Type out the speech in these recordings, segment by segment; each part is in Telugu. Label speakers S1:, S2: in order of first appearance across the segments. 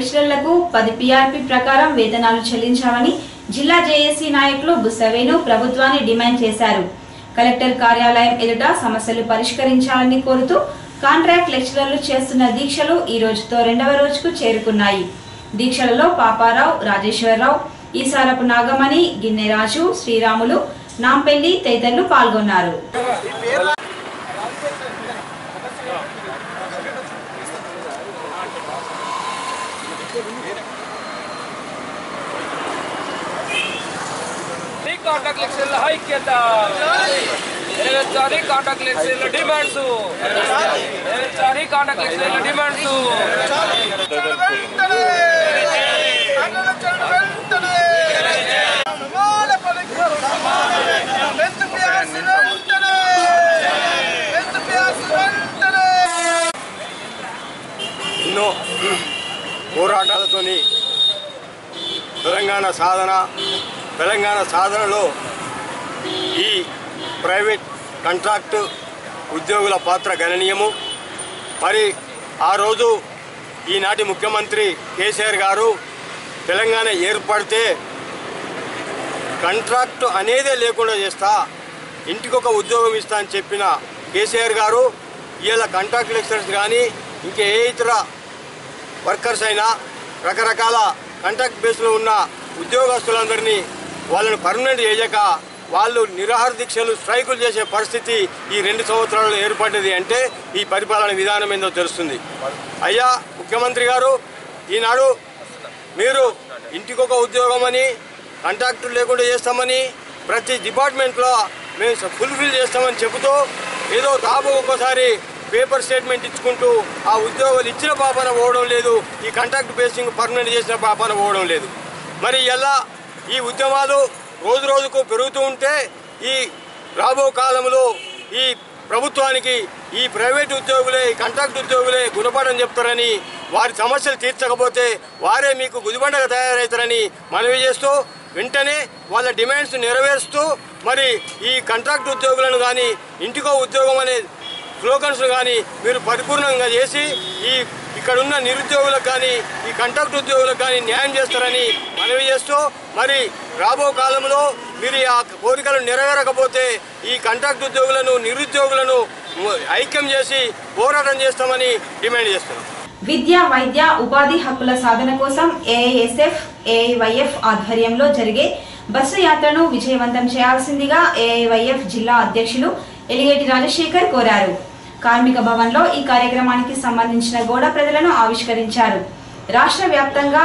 S1: లెక్చరర్లకు 10 PRP ప్రకారం వేతనాలు చెల్లించాలని జిల్లా జేఏసీ నాయకులు బుసవేను ప్రభుత్వాన్ని డిమాండ్ చేశారు. కలెక్టర్ కార్యాలయం ఎదుట సమస్యలు పరిష్కరించాలని కోరుతూ కాంట్రాక్ట్ లెక్చరర్లు చేస్తున్న దీక్షలు ఈ రోజుతో 2వ రోజుకు చేరుకున్నాయి. దీక్షలలో పాపారావు, రాజేశ్వరరావు, ఈసారపు నాగమణి, గిన్నెరాజు, శ్రీరాములు, నాంపెల్లి తదితరులు పాల్గొన్నారు.
S2: కాంట్రాక్ట్ లెక్చరర్ల ఐక్యత నెరవేర్చాలి. కాంట్రాక్ట్ లెక్చరర్ల డిమాండ్స్ నెరవేర్చాలి. కాంట్రాక్ట్ లెక్చరర్ల డిమాండ్స్
S3: ఎన్నో పోరాటాలతోని తెలంగాణ సాధనలో ఈ ప్రైవేట్ కాంట్రాక్టు ఉద్యోగుల పాత్ర గణనీయము. మరి ఆ రోజు ఈనాటి ముఖ్యమంత్రి కేసీఆర్ గారు తెలంగాణ ఏర్పడితే కాంట్రాక్టు అనేదే లేకుండా చేస్తా, ఇంటికొక ఉద్యోగం ఇస్తా అని చెప్పిన కేసీఆర్ గారు ఇవాళ కాంట్రాక్ట్ లెక్చరర్స్ కానీ ఇంకే ఏ ఇతర వర్కర్స్ అయినా రకరకాల కాంట్రాక్ట్ బేస్లో ఉన్న ఉద్యోగస్తులందరినీ వాళ్ళని పర్మనెంట్ చేయక వాళ్ళు నిరాహార దీక్షలు, స్ట్రైకులు చేసే పరిస్థితి ఈ 2 సంవత్సరాల్లో ఏర్పడ్డది అంటే ఈ పరిపాలన విధానం ఏందో తెలుస్తుంది. అయ్యా ముఖ్యమంత్రి గారు, ఈనాడు మీరు ఇంటికొక ఉద్యోగం అని, కాంట్రాక్టులు లేకుండా చేస్తామని, ప్రతి డిపార్ట్మెంట్లో మేము ఫుల్ఫిల్ చేస్తామని చెబుతూ ఏదో తాబు ఒక్కోసారి పేపర్ స్టేట్మెంట్ ఇచ్చుకుంటూ ఆ ఉద్యోగాలు ఇచ్చిన పాపన పోవడం లేదు, ఈ కాంట్రాక్ట్ బేసింగ్ పర్మనెంట్ చేసిన పాపన పోవడం లేదు. మరి ఇలా ఈ ఉద్యమాలు రోజు రోజుకు పెరుగుతూ ఉంటే ఈ రాబో కాలంలో ఈ ప్రభుత్వానికి ఈ ప్రైవేట్ ఉద్యోగులే, ఈ కాంట్రాక్ట్ ఉద్యోగులే గుణపాఠం చెప్తారని, వారి సమస్యలు తీర్చకపోతే వారే మీకు గుదిబండగా తయారవుతారని మనవి చేస్తూ వెంటనే వాళ్ళ డిమాండ్స్ నెరవేరుస్తూ మరి ఈ కాంట్రాక్ట్ ఉద్యోగులను కానీ ఇంటికో ఉద్యోగం అనే స్లోగన్స్ కానీ మీరు పరిపూర్ణంగా చేసి ఇక్కడున్న నిరుద్యోగులకు కానీ ఈ కాంట్రాక్ట్ ఉద్యోగులకు కానీ న్యాయం చేస్తారని మనవి చేస్తూ మరి రాబో కాలంలో మీరు ఆ కోరికలు నెరవేరకపోతే ఈ కాంట్రాక్ట్ ఉద్యోగులను, నిరుద్యోగులను ఐక్యం చేసి పోరాటం చేస్తామని డిమాండ్ చేస్తున్నాం.
S1: విద్య, వైద్య, ఉపాధి హక్కుల సాధన కోసం ఏఐఎస్ఎఫ్, ఏఐవైఎఫ్ ఆధ్వర్యంలో జరిగే బస్సు యాత్రను విజయవంతం చేయాల్సిందిగా ఏఐవైఎఫ్ జిల్లా అధ్యక్షులు ఎలిగేటి రాజశేఖర్ కోరారు. కార్మిక భవన్లో ఈ కార్యక్రమానికి సంబంధించిన గోడ ప్రజలను ఆవిష్కరించారు. రాష్ట్ర వ్యాప్తంగా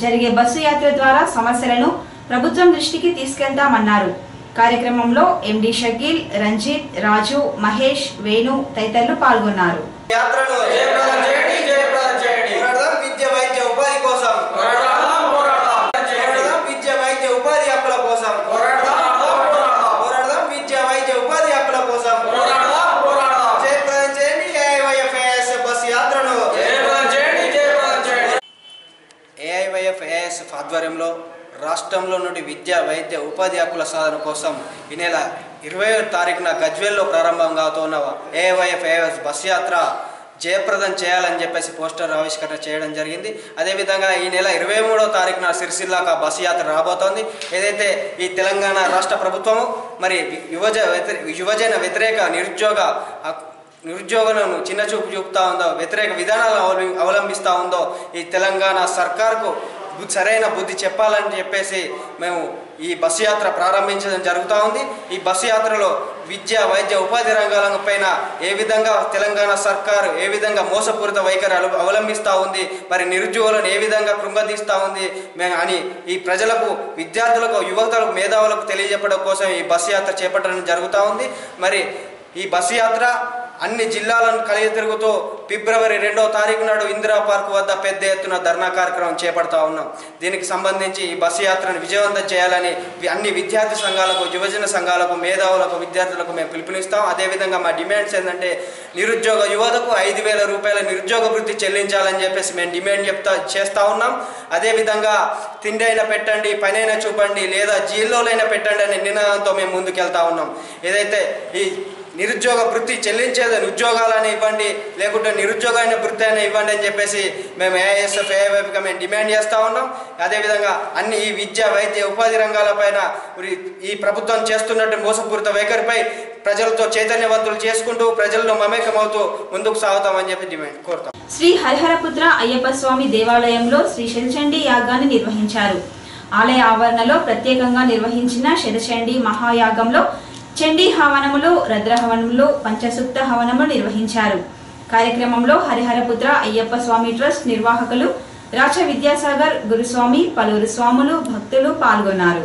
S1: జరిగే బస్సు యాత్ర ద్వారా సమస్యలను ప్రభుత్వం దృష్టికి తీసుకెళ్తామన్నారు. కార్యక్రమంలో ఎండి షకీల్, రంజిత్, రాజు, మహేష్, వేణు తదితరులు పాల్గొన్నారు.
S4: ఏఐవైఎఫ్ ఆధ్వర్యంలో రాష్ట్రంలో నుండి విద్య, వైద్య, ఉపాధి హక్కుల సాధన కోసం ఈ నెల 20వ తారీఖున గజ్వేల్లో ప్రారంభం కావుతున్న ఏఐవైఎఫ్ బస్ యాత్ర జయప్రదం చేయాలని చెప్పేసి పోస్టర్ ఆవిష్కరణ చేయడం జరిగింది. అదేవిధంగా ఈ నెల 23వ తారీఖున సిరిసిల్లాకు బస్ యాత్ర రాబోతోంది. ఏదైతే ఈ తెలంగాణ రాష్ట్ర ప్రభుత్వము మరి యువజన వ్యతిరేక నిరుద్యోగులను చిన్నచూపు చూపుతా ఉందో, వ్యతిరేక విధానాలను అవలంబిస్తూ ఉందో ఈ తెలంగాణ సర్కార్కు సరైన బుద్ధి చెప్పాలని చెప్పేసి మేము ఈ బస్సు యాత్ర ప్రారంభించడం జరుగుతూ ఉంది. ఈ బస్సు యాత్రలో విద్య, వైద్య, ఉపాధి రంగాల పైన ఏ విధంగా తెలంగాణ సర్కారు ఏ విధంగా మోసపూరిత వైఖరి అవలంబిస్తూ ఉంది, మరి నిరుద్యోగులను ఏ విధంగా కృంగదీస్తూ ఉంది అని ఈ ప్రజలకు, విద్యార్థులకు, యువతలకు, మేధావులకు తెలియజెప్పడం కోసం ఈ బస్సు యాత్ర చేపట్టడం జరుగుతూ ఉంది. మరి ఈ బస్సు యాత్ర అన్ని జిల్లాలను కలిగి తిరుగుతూ ఫిబ్రవరి 2వ తారీఖు నాడు ఇందిరా పార్క్ వద్ద పెద్ద ఎత్తున ధర్నా కార్యక్రమం చేపడతా ఉన్నాం. దీనికి సంబంధించి ఈ బస్సు యాత్రను విజయవంతం చేయాలని అన్ని విద్యార్థి సంఘాలకు, యువజన సంఘాలకు, మేధావులకు, విద్యార్థులకు మేము పిలుపునిస్తాం. అదేవిధంగా మా డిమాండ్స్ ఏంటంటే నిరుద్యోగ యువతకు 5,000 రూపాయల నిరుద్యోగ వృత్తి చెల్లించాలని చెప్పేసి మేము డిమాండ్ చేస్తూ ఉన్నాం. అదేవిధంగా తిండి అయినా పెట్టండి, పని అయినా చూపండి, లేదా జైల్లోనైనా పెట్టండి అనే నినాదంతో మేము ముందుకెళ్తా ఉన్నాం. ఏదైతే ఈ నిరుద్యోగ వృత్తి చెల్లించేదని ఉద్యోగాలని ఇవ్వండి, లేకుంటే నిరుద్యోగమైన వృత్తి అయినా ఇవ్వండి అని చెప్పేసి మేము ఏఐఎస్ఎఫ్ ఏఐవైఎఫ్గా మేము డిమాండ్ చేస్తూ ఉన్నాం. అదేవిధంగా అన్ని ఈ విద్య, వైద్య, ఉపాధి రంగాలపైన ఈ ప్రభుత్వం చేస్తున్నట్టు మోసపూరిత వైఖరిపై ప్రజలతో చైతన్యవంతులు చేసుకుంటూ ప్రజల్లో మమేకమవుతూ ముందుకు సాగుతామని చెప్పి డిమాండ్ కోరుతాం.
S1: శ్రీ హరిహరపుత్ర అయ్యప్ప స్వామి దేవాలయంలో శ్రీ శతచండీ యాగాన్ని నిర్వహించారు. ఆలయ ఆవరణలో ప్రత్యేకంగా నిర్వహించిన శతచండీ మహాయాగంలో చండీ హవనములు, రుద్రహవనములు, పంచసూక్త హవనములు నిర్వహించారు. కార్యక్రమంలో హరిహరపుత్ర అయ్యప్ప స్వామి ట్రస్ట్ నిర్వాహకులు రాచ విద్యాసాగర్ గురుస్వామి, పలువురు స్వాములు, భక్తులు పాల్గొన్నారు.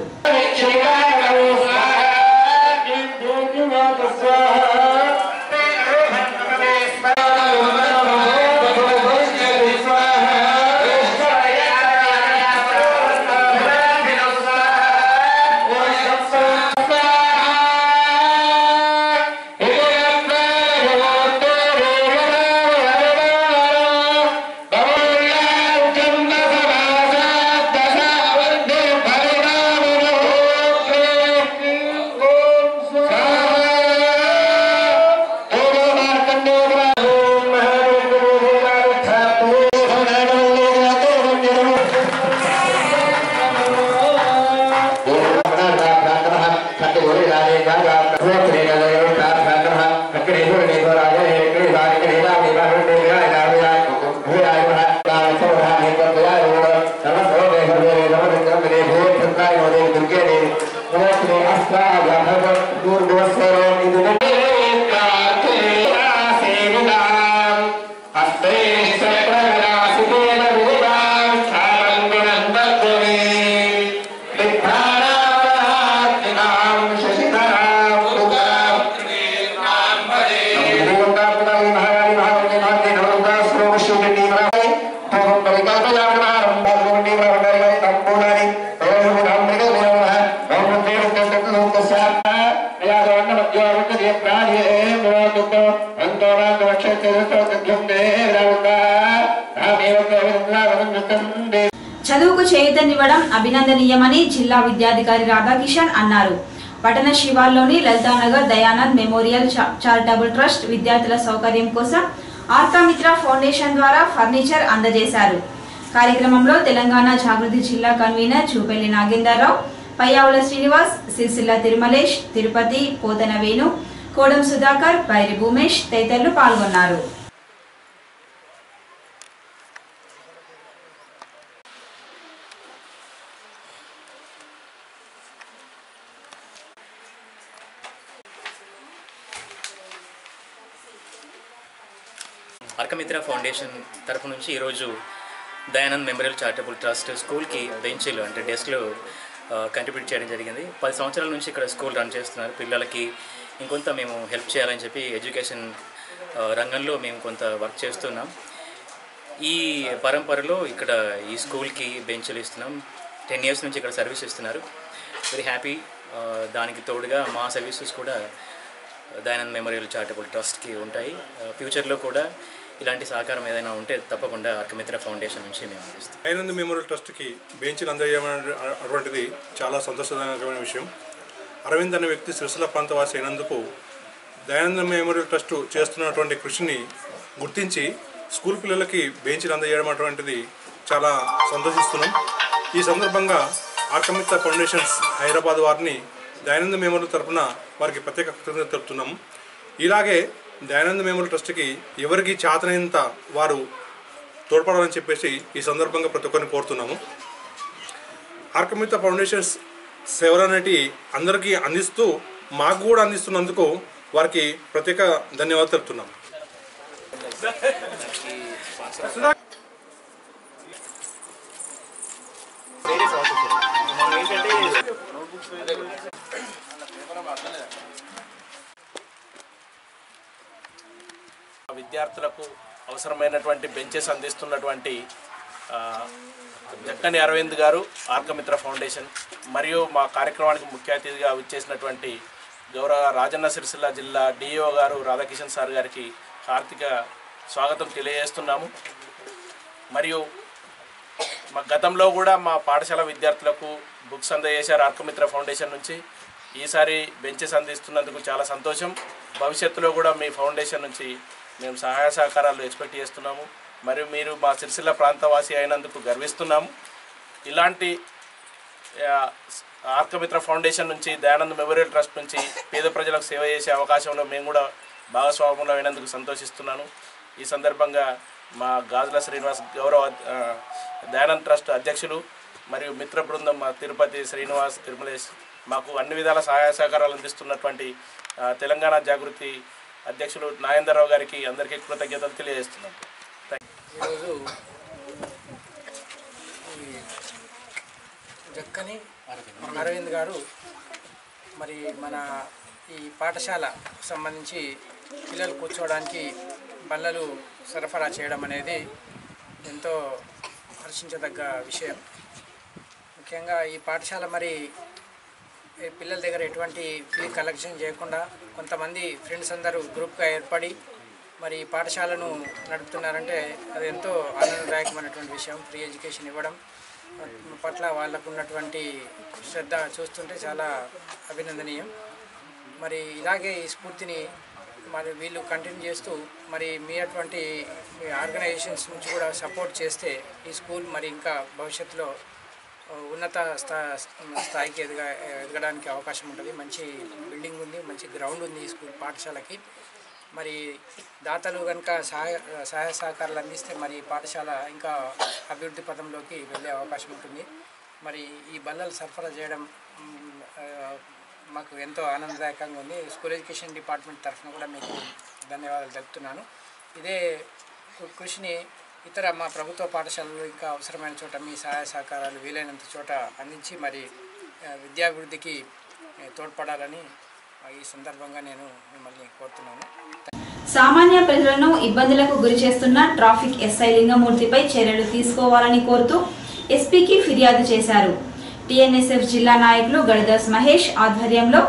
S1: చదువుకు చేయూతనివ్వడం అభినందనీయమని జిల్లా విద్యాధికారి రాధాకిషన్ అన్నారు. పట్టణ శివార్లోని Lalithanagar Dayanand memorial charitable trust విద్యార్థుల సౌకర్యం కోసం ఆర్కామిత్ర ఫౌండేషన్ ద్వారా ఫర్నిచర్ అందజేశారు. కార్యక్రమంలో తెలంగాణ జాగృతి జిల్లా కన్వీనర్ చూపెల్లి నాగేందర్రావు, పయ్యావుల శ్రీనివాస్, సిరిసిల్ల తిరుమలేష్, తిరుపతి, పోతన వేణు, కోడం సుధాకర్, బైరి భూమేష్ తదితరులు పాల్గొన్నారు.
S5: ఆర్కామిత్ర ఫౌండేషన్ తరఫు నుంచి ఈరోజు దయానంద్ మెమోరియల్ చారిటబుల్ ట్రస్ట్ స్కూల్కి బెంచీలు అంటే డెస్క్లు కంట్రిబ్యూట్ చేయడం జరిగింది. 10 సంవత్సరాల నుంచి ఇక్కడ స్కూల్ రన్ చేస్తున్నారు. పిల్లలకి ఇంకొంత మేము హెల్ప్ చేయాలని చెప్పి ఎడ్యుకేషన్ రంగంలో మేము కొంత వర్క్ చేస్తున్నాం. ఈ పరంపరలో ఇక్కడ ఈ స్కూల్కి బెంచ్లు ఇస్తున్నాం. 10 years నుంచి ఇక్కడ సర్వీస్ ఇస్తున్నారు. Very happy. దానికి తోడుగా మా సర్వీసెస్ కూడా దయానంద్ మెమోరియల్ చారిటబుల్ ట్రస్ట్కి ఉంటాయి. ఫ్యూచర్లో కూడా ఇలాంటి సహకారం ఏదైనా ఉంటే తప్పకుండా ఆర్కామిత్ర ఫౌండేషన్ నుంచి మేము అందిస్తాం.
S6: దయానంద్ మెమోరియల్ ట్రస్ట్కి బెంచ్లు అందజేయమైనటువంటిది చాలా సంతోషదాయకమైన విషయం. అరవింద్ అనే వ్యక్తి సిరిసిల్ల ప్రాంతవాసి అయినందుకు దయానంద్ మెమోరియల్ ట్రస్ట్ చేస్తున్నటువంటి కృషిని గుర్తించి స్కూల్ పిల్లలకి బెంచ్లు అందజేయడం అటువంటిది చాలా సంతోషిస్తున్నాం. ఈ సందర్భంగా ఆర్కామిత్ర ఫౌండేషన్స్ హైదరాబాద్ వారిని దయానంద్ మెమోరియల్ తరఫున వారికి ప్రత్యేక కృతజ్ఞత తెలుపుతున్నాము. ఇలాగే దయానంద్ మెమోరియల్ ట్రస్ట్కి ఎవరికి చేతనైనంత వారు తోడ్పడాలని చెప్పేసి ఈ సందర్భంగా ప్రతి ఒక్కరిని కోరుతున్నాము. ఆర్కామిత్ర ఫౌండేషన్స్ సేవలనేటి అందరికీ అందిస్తూ మాకు కూడా అందిస్తున్నందుకు వారికి ప్రత్యేక ధన్యవాదాలు తెలుపుతున్నాము.
S7: విద్యార్థులకు అవసరమైనటువంటి బెంచెస్ అందిస్తున్నటువంటి జక్కని అరవింద్ గారు, ఆర్కామిత్ర ఫౌండేషన్, మరియు మా కార్యక్రమానికి ముఖ్య అతిథిగా విచ్చేసినటువంటి గౌరవ రాజన్న సిరిసిల్ల జిల్లా డిఓ గారు రాధాకిషన్ సార్ గారికి హార్దిక స్వాగతం తెలియజేస్తున్నాము. మరియు మా గతంలో కూడా మా పాఠశాల విద్యార్థులకు బుక్స్ అందజేశారు ఆర్కామిత్ర ఫౌండేషన్ నుంచి. ఈసారి బెంచెస్ అందిస్తున్నందుకు చాలా సంతోషం. భవిష్యత్తులో కూడా మీ ఫౌండేషన్ నుంచి మేము సహాయ సహకారాలు ఎక్స్పెక్ట్ చేస్తున్నాము. మరియు మీరు మా సిరిసిల్ల ప్రాంతవాసి అయినందుకు గర్విస్తున్నాము. ఇలాంటి ఆర్కమిత్ర ఫౌండేషన్ నుంచి, దయానంద్ మెమోరియల్ ట్రస్ట్ నుంచి పేద ప్రజలకు సేవ చేసే అవకాశంలో మేము కూడా భాగస్వామ్యంలో అయినందుకు సంతోషిస్తున్నాను. ఈ సందర్భంగా మా గాజుల శ్రీనివాస్ గౌరవ దయానంద్ ట్రస్ట్ అధ్యక్షులు మరియు మిత్ర బృందం మా తిరుపతి శ్రీనివాస్, తిరుమలేష్ మాకు అన్ని విధాల సహాయ సహకారాలు అందిస్తున్నటువంటి తెలంగాణ జాగృతి అధ్యక్షులు నాగేంద్రరావు గారికి అందరికీ కృతజ్ఞతలు తెలియజేస్తున్నాను.
S8: ఈరోజు జక్కని అరవింద్ గారు మరి మన ఈ పాఠశాల సంబంధించి పిల్లలు కూర్చోవడానికి బల్లలు సరఫరా చేయడం అనేది ఎంతో హర్షించదగ్గ విషయం. ముఖ్యంగా ఈ పాఠశాల మరి పిల్లల దగ్గర ఎటువంటి ఫీ కలెక్షన్ చేయకుండా కొంతమంది ఫ్రెండ్స్ అందరూ గ్రూప్గా ఏర్పడి మరి ఈ పాఠశాలను నడుపుతున్నారంటే అది ఎంతో ఆనందదాయకమైనటువంటి విషయం. ఫ్రీ ఎడ్యుకేషన్ ఇవ్వడం పట్ల వాళ్ళకు ఉన్నటువంటి శ్రద్ధ చూస్తుంటే చాలా అభినందనీయం. మరి ఇలాగే ఈ స్ఫూర్తిని మరి వీళ్ళు కంటిన్యూ చేస్తూ మరి మీ అటువంటి ఆర్గనైజేషన్స్ నుంచి కూడా సపోర్ట్ చేస్తే ఈ స్కూల్ మరి ఇంకా భవిష్యత్తులో ఉన్నత స్థాయికి ఎదగడానికి అవకాశం ఉంటుంది. మంచి బిల్డింగ్ ఉంది, మంచి గ్రౌండ్ ఉంది ఈ స్కూల్ పాఠశాలకి. మరి దాతలు కనుక సహాయ సహకారాలు అందిస్తే మరి పాఠశాల ఇంకా అభివృద్ధి పథంలోకి వెళ్ళే అవకాశం ఉంటుంది. మరి ఈ బల్లలు సరఫరా చేయడం మాకు ఎంతో ఆనందదాయకంగా ఉంది. స్కూల్ ఎడ్యుకేషన్ డిపార్ట్మెంట్ తరఫున కూడా మీకు ధన్యవాదాలు తెలుపుతున్నాను. ఇదే కృషిని ఇతర మా ప్రభుత్వ పాఠశాలలు ఇంకా అవసరమైన చోట మీ సహాయ సహకారాలు వీలైనంత చోట అందించి మరి విద్యాభివృద్ధికి తోడ్పడాలని ఈ సందర్భంగా నేను మిమ్మల్ని కోరుతున్నాను.
S1: సామాన్య ప్రజలను ఇబ్బందులకు గురి చేస్తున్న ట్రాఫిక్ ఎస్ఐ లింగమూర్తిపై చర్యలు తీసుకోవాలని కోరుతూ ఎస్పీకి ఫిర్యాదు చేశారు. టీఎన్ఎస్ఎఫ్ జిల్లా నాయకులు గడిదాస్ మహేష్ ఆధ్వర్యంలో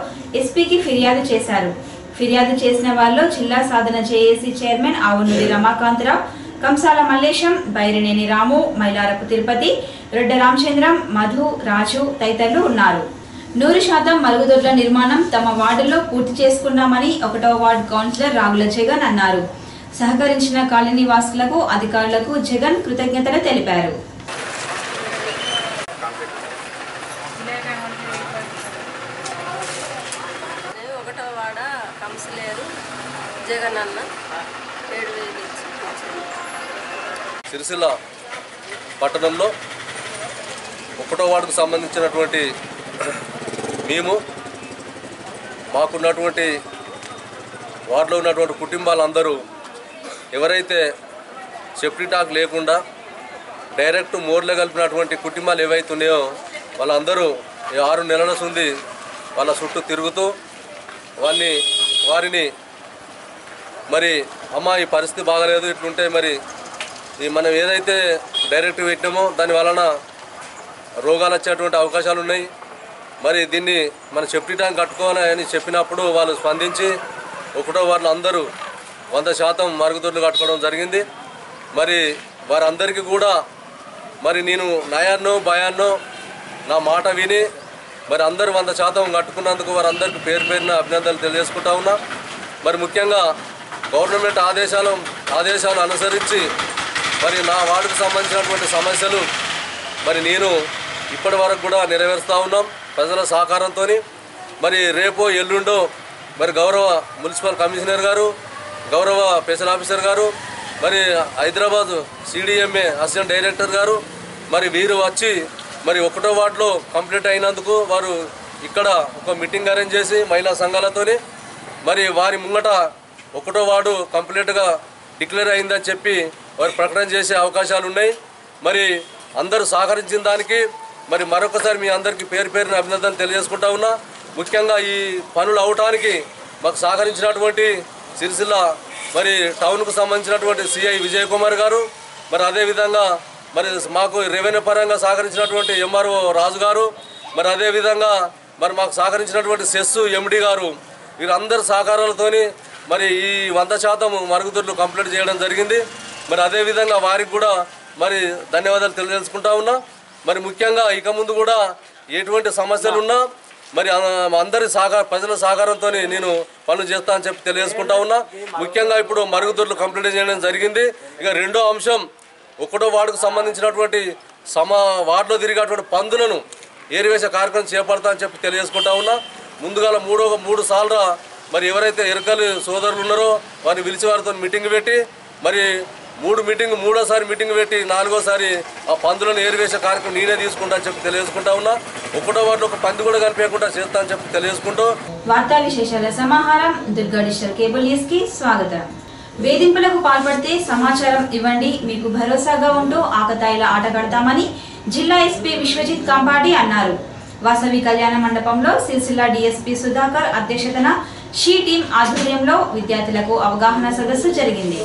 S1: ఎస్పీకి ఫిర్యాదు చేశారు. ఫిర్యాదు చేసిన వారిలో జిల్లా సాధన జేఏసీ చైర్మన్ ఆవునూరి రమాకాంతరావు, కంసాల మల్లేశం, బైరినేని రాము, మైలారపు తిరుపతి, రెడ్డ రామచంద్రం, మధు, రాజు తదితరులు ఉన్నారు. 100% మరుగుదొడ్ల నిర్మాణం తమ వార్డులో పూర్తి చేసుకున్నామని 1వ వార్డు కౌన్సిలర్ రాగుల జగన్ అన్నారు. సహకరించిన కాలనీ వాసులకు, అధికారులకు జగన్ కృతజ్ఞతలు తెలిపారు.
S9: సిరిసిల్ల పట్టణంలో 1వ వార్డుకు సంబంధించినటువంటి మేము మాకున్నటువంటి వార్డులో ఉన్నటువంటి కుటుంబాలందరూ ఎవరైతే సెఫ్టీ టాక్ లేకుండా డైరెక్ట్ మోర్లో కలిపినటువంటి కుటుంబాలు ఏవైతే ఉన్నాయో వాళ్ళందరూ 6 నెలల నుండి వాళ్ళ చుట్టూ తిరుగుతూ వారిని మరి అమ్మ ఈ పరిస్థితి బాగలేదు, ఇట్లుంటే మరి మనం ఏదైతే డైరెక్ట్ పెట్టినామో దాని వలన రోగాలు వచ్చేటువంటి అవకాశాలు ఉన్నాయి. మరి దీన్ని మన సేఫ్టీ ట్యాంక్ కట్టుకోవాలని చెప్పినప్పుడు వాళ్ళు స్పందించి 1వ వార్డులో అందరూ 100% మరుగుదొడ్లు కట్టుకోవడం జరిగింది. మరి వారందరికీ కూడా మరి నేను నయాన్నో భయాన్నో నా మాట విని మరి అందరూ 100% కట్టుకున్నందుకు వారందరికీ పేరున అభినందనలు తెలియజేసుకుంటా ఉన్నా. మరి ముఖ్యంగా గవర్నమెంట్ ఆదేశాలు అనుసరించి మరి నా వార్డుకు సంబంధించినటువంటి సమస్యలు మరి నేను ఇప్పటి వరకు కూడా నెరవేరుస్తూ ఉన్నాం ప్రజల సహకారంతో. మరి రేపో ఎల్లుండో మరి గౌరవ మున్సిపల్ కమిషనర్ గారు, గౌరవ స్పెషల్ ఆఫీసర్ గారు, మరి హైదరాబాద్ సిడిఎంఏ అసిస్టెంట్ డైరెక్టర్ గారు మరి వీరు వచ్చి మరి 1వ వార్డులో కంప్లీట్ అయినందుకు వారు ఇక్కడ ఒక మీటింగ్ అరేంజ్ చేసి మహిళా సంఘాలతోని మరి వారి ముంగట 1వ వార్డు కంప్లీట్గా డిక్లేర్ అయిందని చెప్పి వారు ప్రకటన చేసే అవకాశాలు ఉన్నాయి. మరి అందరూ సహకరించిన దానికి మరి మరొకసారి మీ అందరికీ పేరున అభినందనలు తెలియజేసుకుంటా ఉన్నా. ముఖ్యంగా ఈ పనులు అవటానికి మాకు సహకరించినటువంటి సిరిసిల్ల మరి టౌన్కు సంబంధించినటువంటి సిఐ విజయ్ కుమార్ గారు, మరి అదేవిధంగా మరి మాకు రెవెన్యూ పరంగా సహకరించినటువంటి ఎంఆర్ఓ రాజు గారు, మరి అదేవిధంగా మరి మాకు సహకరించినటువంటి సెస్ ఎండి గారు, వీరందరి సహకారాలతోని మరి ఈ 100% మరుగుదొడ్లు కంప్లీట్ చేయడం జరిగింది. మరి అదేవిధంగా వారికి కూడా మరి ధన్యవాదాలు తెలియజేసుకుంటా ఉన్నా. మరి ముఖ్యంగా ఇక ముందు కూడా ఎటువంటి సమస్యలు ఉన్నా మరి అందరి ప్రజల సహకారంతో నేను పనులు చేస్తా అని చెప్పి తెలియజేసుకుంటా ఉన్నా. ముఖ్యంగా ఇప్పుడు మరుగుదొడ్లు కంప్లీట్ చేయడం జరిగింది. ఇక రెండో అంశం, 1వ వార్డుకు సంబంధించినటువంటి వార్డులో తిరిగేటువంటి పందులను ఏరివేసే కార్యక్రమం చేపడతా అని చెప్పి తెలియజేసుకుంటా ఉన్నా. ముందుగా 3 సార్లు మరి ఎవరైతే ఎరకలు సోదరులు ఉన్నారో వారిని పిలిచి వారితో మీటింగ్ పెట్టి మరి 3వ మీటింగ్ పెట్టి 4వసారి ఆ పందులను ఏరివేసే కార్యక్రమం నేనే తీసుకుంటా అని చెప్పి తెలియజేసుకుంటా ఉన్నా. 1వ వార్డులో ఒక పంది కూడా కనిపించకుండా చేస్తా అని చెప్పి తెలియజేసుకుంటూ
S1: వార్తా విశేషాల సమాహారం దుర్గా డిజిటల్ కేబుల్ న్యూస్ కి స్వాగతం. వేధింపులకు పాల్పడితే సమాచారం ఇవ్వండి, మీకు భరోసాగా ఉంటూ ఆకతాయిల ఆటగడతామని జిల్లా ఎస్పీ విశ్వజిత్ కంపాటి అన్నారు. వాసవి కళ్యాణ మండపంలో సిరిసిల్ల డీఎస్పీ సుధాకర్ అధ్యక్షతన షీ టీం ఆధ్వర్యంలో విద్యార్థులకు అవగాహన సదస్సు జరిగింది.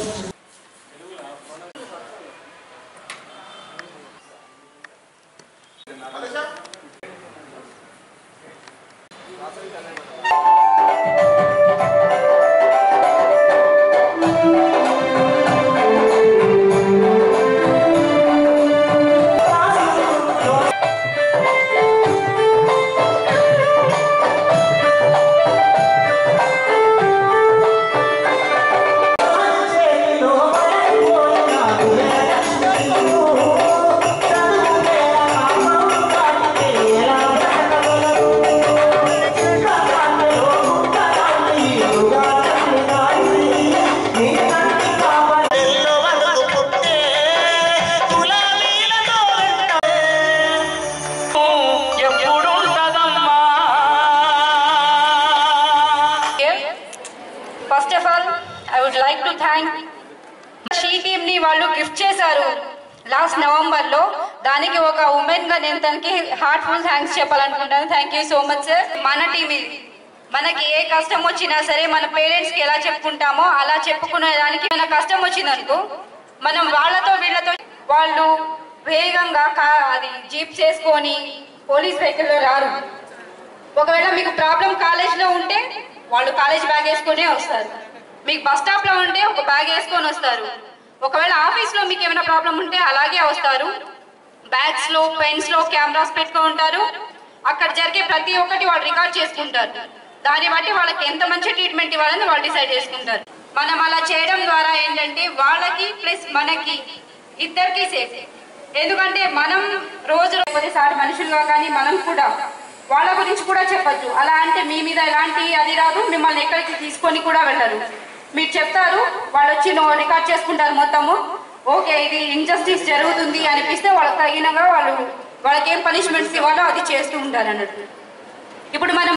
S10: First of all I would like to thank she team ని వాళ్ళు గిఫ్ట్ చేశారు లాస్ట్ నవంబర్లో. దానికి ఒక ఉమెన్ గా నేను తనకి హార్ట్ఫుల్ థ్యాంక్స్ చెప్పాలనుకుంటాను. Thank you so much sir. మన టీం ఇది. మనకి ఏ కష్టం వచ్చినా సరే మన పేరెంట్స్ కి ఎలా చెప్పుకుంటామో అలా చెప్పుకునే దానికి మన కష్టం వచ్చిందనుకో మనం వాళ్ళతో వీళ్ళతో వాళ్ళు వేగంగా అది జీప్ చేసుకొని పోలీస్ వెహికల్లో రారు. ఒకవేళ మీకు ప్రాబ్లం కాలేజ్లో ఉంటే వాళ్ళు కాలేజ్ బ్యాగ్ వేసుకునే వస్తారు. మీకు బస్ స్టాప్ లో ఉంటే ఒక బ్యాగ్ వేసుకొని వస్తారు. ఒకవేళ ఆఫీస్ లో మీకు ఏమైనా ప్రాబ్లం ఉంటే అలాగే వస్తారు. బ్యాగ్స్ లో పెన్స్ లో కెమెరాస్ పెట్టుకొని ఉంటారు. అక్కడ జరిగే ప్రతి ఒక్కటి వాళ్ళు రికార్డ్ చేసుకుంటారు. దాన్ని బట్టి వాళ్ళకి ఎంత మంచి ట్రీట్మెంట్ ఇవ్వాలని వాళ్ళు డిసైడ్ చేసుకుంటారు. మనం అలా చేయడం ద్వారా ఏంటంటే వాళ్ళకి ప్లస్ మనకి ఇద్దరికి సేఫ్. ఎందుకంటే మనం రోజు కొన్నిసారి మనుషులుగా కానీ మనం కూడా వాళ్ళ గురించి కూడా చెప్పచ్చు. అలా అంటే మీ మీద ఎలాంటి అది రాదు, మిమ్మల్ని ఎక్కడికి తీసుకొని కూడా వెళ్ళరు. మీరు చెప్తారు, వాళ్ళు వచ్చి రికార్డ్ చేసుకుంటారు మొత్తము. ఓకే ఇది ఇంజస్టిస్ జరుగుతుంది అనిపిస్తే వాళ్ళకి తగినగా వాళ్ళకి ఏం పనిష్మెంట్స్ ఇవ్వాలో అది చేస్తూ ఉంటారు అన్నట్టు. ఇప్పుడు మనం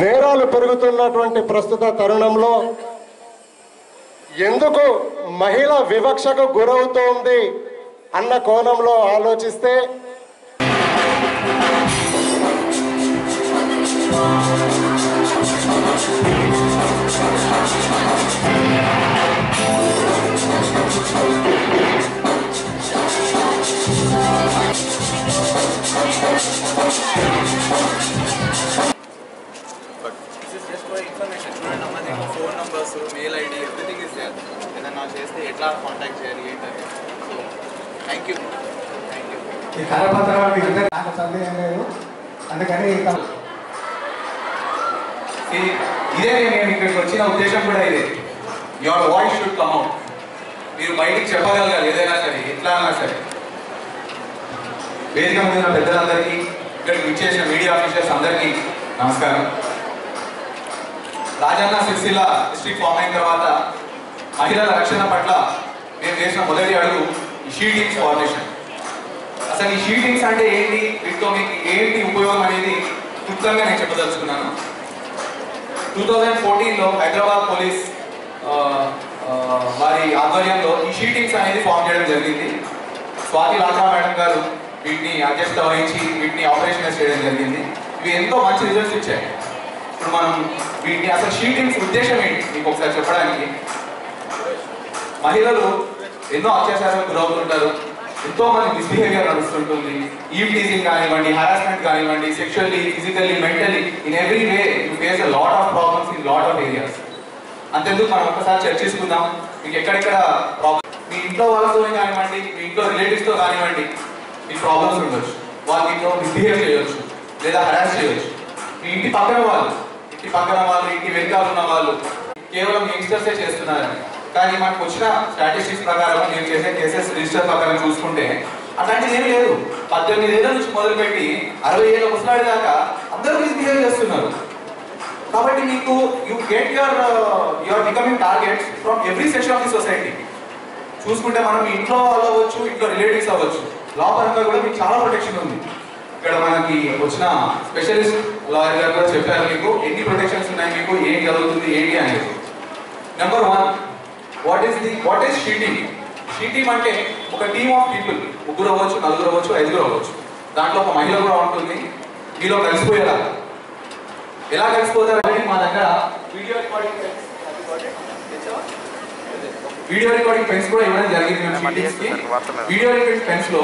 S11: నేరాలు పెరుగుతున్నటువంటి ప్రస్తుత తరుణంలో ఎందుకు మహిళ వివక్షకు గురవుతోంది అన్న కోణంలో ఆలోచిస్తే
S12: phone numbers, mail ID, everything is there. ఏదన్నా చేస్తే ఎట్లా కాంటాక్ట్ చేయాలి ఏంటని. So thank you.
S13: ఈ కరపత్రాలు మీకు నాకు సందేహం లేదు. అందుకని
S12: ఇదే నేను ఇక్కడికి వచ్చిన ఉద్దేశం కూడా ఇదే. Your voice should come out. మీరు బయటికి చెప్పగలగాలి ఏదైనా సరే, ఎట్లా అయినా సరే. వేదిక మీద ఉన్న పెద్దలందరికీ, ఇక్కడికి విచ్చేసిన మీడియా ఆఫీసర్స్ అందరికీ నమస్కారం. రాజన్న సిరిసిల్ల డిస్ట్రిక్ట్ ఫామ్ అయిన తర్వాత మహిళల రక్షణ పట్ల నేను చేసిన మొదటి అడుగు ఈ షీ టీమ్స్ ఫార్మేషన్. అసలు ఈ షీ టీమ్స్ అంటే ఏంటి, వీటితో మీకు ఏంటి ఉపయోగం అనేది క్లుప్తంగా నేను చెప్పదలుచుకున్నాను. 2014లో హైదరాబాద్ పోలీస్ వారి ఆధ్వర్యంలో ఈ షీ టీమ్స్ అనేది ఫామ్ చేయడం జరిగింది. స్వాతి లాథా మేడం గారు వీటిని అడ్జస్ట్ వహించి వీటిని ఆపరేషనైజ్ చేయడం జరిగింది. ఇవి ఎంతో మంచి రిజల్ట్స్ ఇచ్చాయి. ఇప్పుడు మనం వీటిని అసలు షీటింగ్స్ ఉద్దేశం ఏంటి మీకు ఒకసారి చెప్పడానికి, మహిళలు ఎన్నో అత్యాచారాలకు గురవుతుంటారు, ఎంతో మంది మిస్బిహేవియర్ నడుస్తుంటుంది. ఈవ్ టీజింగ్ కానివ్వండి, హరాస్మెంట్ కానివ్వండి, sexually, physically, mentally, in every way you face a lot of problems in lot of areas. అంతెందుకు మనం ఒకసారి చర్చించుకుందాం, మీకు ఎక్కడెక్కడ ప్రాబ్లమ్, మీ ఇంట్లో వాళ్ళతో కానివ్వండి, మీ ఇంట్లో రిలేటివ్స్తో కానివ్వండి మీకు ప్రాబ్లమ్స్ ఉండొచ్చు. వాళ్ళు ఇంట్లో మిస్బిహేవ్ చేయొచ్చు లేదా హరాస్ చేయొచ్చు. మీ ఇంటి పక్కన వాళ్ళు, ఇంటి వెనకాల ఉన్న వాళ్ళు కేవలం యంగ్స్టర్సే చేస్తున్నారని. కానీ మనకు వచ్చిన స్టాటిస్టిక్స్ ప్రకారం నేను చేసే కేసెస్ రిజిస్టర్ ప్రకారం చూసుకుంటే అట్లాంటిది ఏం లేదు. 18 ఏళ్ళ నుంచి మొదలుపెట్టి 60 ఏళ్ళ ముసలాడి దాకా అందరూ మిస్బిహేవ్ చేస్తున్నారు. కాబట్టి మీకు you get your becoming targets from every section of the society. చూసుకుంటే మనం ఇంట్లో వాళ్ళు అవ్వచ్చు, ఇంట్లో రిలేటివ్స్ అవ్వచ్చు. లా పరంగా కూడా మీకు చాలా ప్రొటెక్షన్ ఉంది. ఇక్కడ మనకి వచ్చిన స్పెషలిస్ట్ లాయర్ గారు కూడా చెప్పారు మీకు ఎన్ని ప్రొటెక్షన్స్ ఉన్నాయి, మీకు ఏం జరుగుతుంది ఏంటి అనేది. Number 1, what is sheeting? Sheeting అంటే ఒక టీమ్ ఆఫ్ పీపుల్, 3 అవ్వచ్చు, 4 అవ్వచ్చు, 5 అవ్వచ్చు. దాంట్లో ఒక మహిళ కూడా ఉంటుంది. మీలో కలిసిపోయేలా ఎలా కలిసిపోతారని మా దగ్గర వీడియో రికార్డింగ్ పెన్స్ కూడా ఇవ్వడం జరిగింది. వీడియో రికార్డింగ్ పెన్స్ లో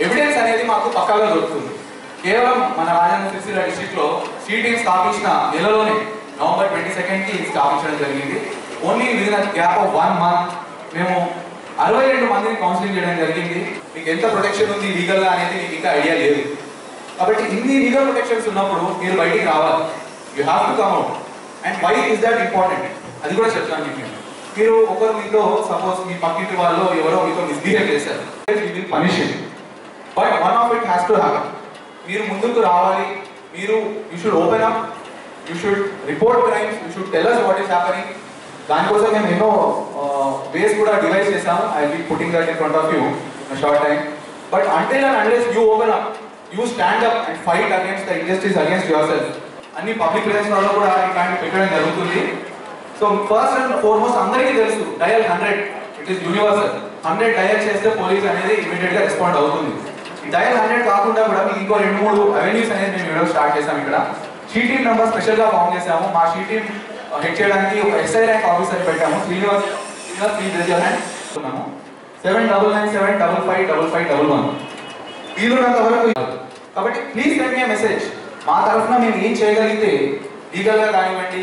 S12: ఎవిడెన్స్ అనేది మాకు పక్కాగా దొరుకుతుంది. కేవలం మన రాజన్న సిరిసిల్ల డిస్ట్రిక్ట్ లో షీటింగ్ స్థాపించిన నెలలోనే November 22కి స్థాపించడం జరిగింది. Only within a gap of 1 month మేము 62 మందిని కౌన్సిలింగ్ చేయడం జరిగింది. మీకు ఎంత ప్రొటెక్షన్ ఉంది లీగల్గా అనేది మీకు ఇంకా ఐడియా లేదు. కాబట్టి ఇన్ని లీగల్ ప్రొటెక్షన్స్ ఉన్నప్పుడు మీరు బయటికి రావాలి. You have to come out. And why is that important అది కూడా చెప్తాను మీకు. మీరు ఒకరు మీతో సపోజ్ మీ పక్కింటి వాళ్ళు ఎవరో మీతో మిస్బిహేవ్ చేశారు, punish it, but one of it has to happen. మీరు ముందుకు రావాలి. మీరు you should open up, you should report crimes, you should tell us what is happening. దానికోసం మేము ఎన్నో వేస్ కూడా డివైస్ చేసాము. I will be putting that in front of you in short time. But until and unless you open up, you stand up and fight against the injustice against your self. అన్ని పబ్లిక్ ప్లేసెస్లలో కూడా ఇట్లాంటి పెట్టడం జరుగుతుంది. సో ఫస్ట్ అండ్ ఫార్మోస్ట్ అందరికీ తెలుసు dial 100, it is universal. 100 dial చేస్తే పోలీస్ అనేది ఇమీడియట్ గా రెస్పాండ్ అవుతుంది. డయల్ 100 కాకుండా కూడా మీకు ఇంకో 2-3 అవెన్యూస్ అనేది మేము ఇవ్వడం స్టార్ట్ చేసాం. ఇక్కడ షీ టీమ్ నెంబర్ స్పెషల్ గా ఫామ్ చేసాము. మా షీ టీమ్ హెడ్ చేయడానికి ఒక ఎస్ఐ ర్యాంక్ ఆఫీసర్ పెట్టాము, శ్రీనివాస్ 7997555511. వీలున్నంత వరకు. కాబట్టి ప్లీజ్ సెండ్ మీ మెసేజ్. మా తరఫున మేము ఏం చేయగలిగితే లీగల్గా కానివ్వండి,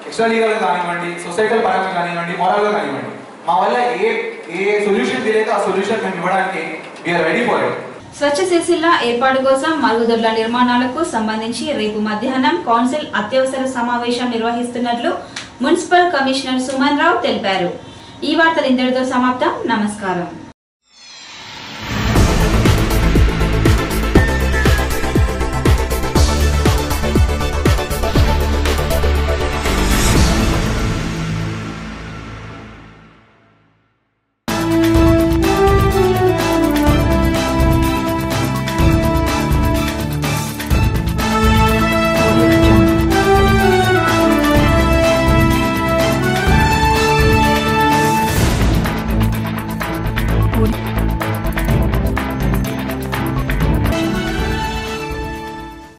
S12: ఎక్స్ట్రా లీగల్గా కానివ్వండి, సొసైటల్ పరంగా కానివ్వండి, మొరల్గా కానివ్వండి, మా వల్ల ఏ సొల్యూషన్ తెలియదు ఆ సొల్యూషన్ మేము ఇవ్వడానికి వీఆర్ రెడీ ఫర్ ఇట్.
S1: స్వచ్ఛ సిరిసిల్ల ఏర్పాటు కోసం మరుగుదొడ్ల నిర్మాణాలకు సంబంధించి రేపు మధ్యాహ్నం కౌన్సిల్ అత్యవసర సమావేశం నిర్వహిస్తున్నట్లు మున్సిపల్ కమిషనర్ సుమన్ రావు తెలిపారు. ఈ వార్తలు ఇంతటితో సమాప్తం. నమస్కారం.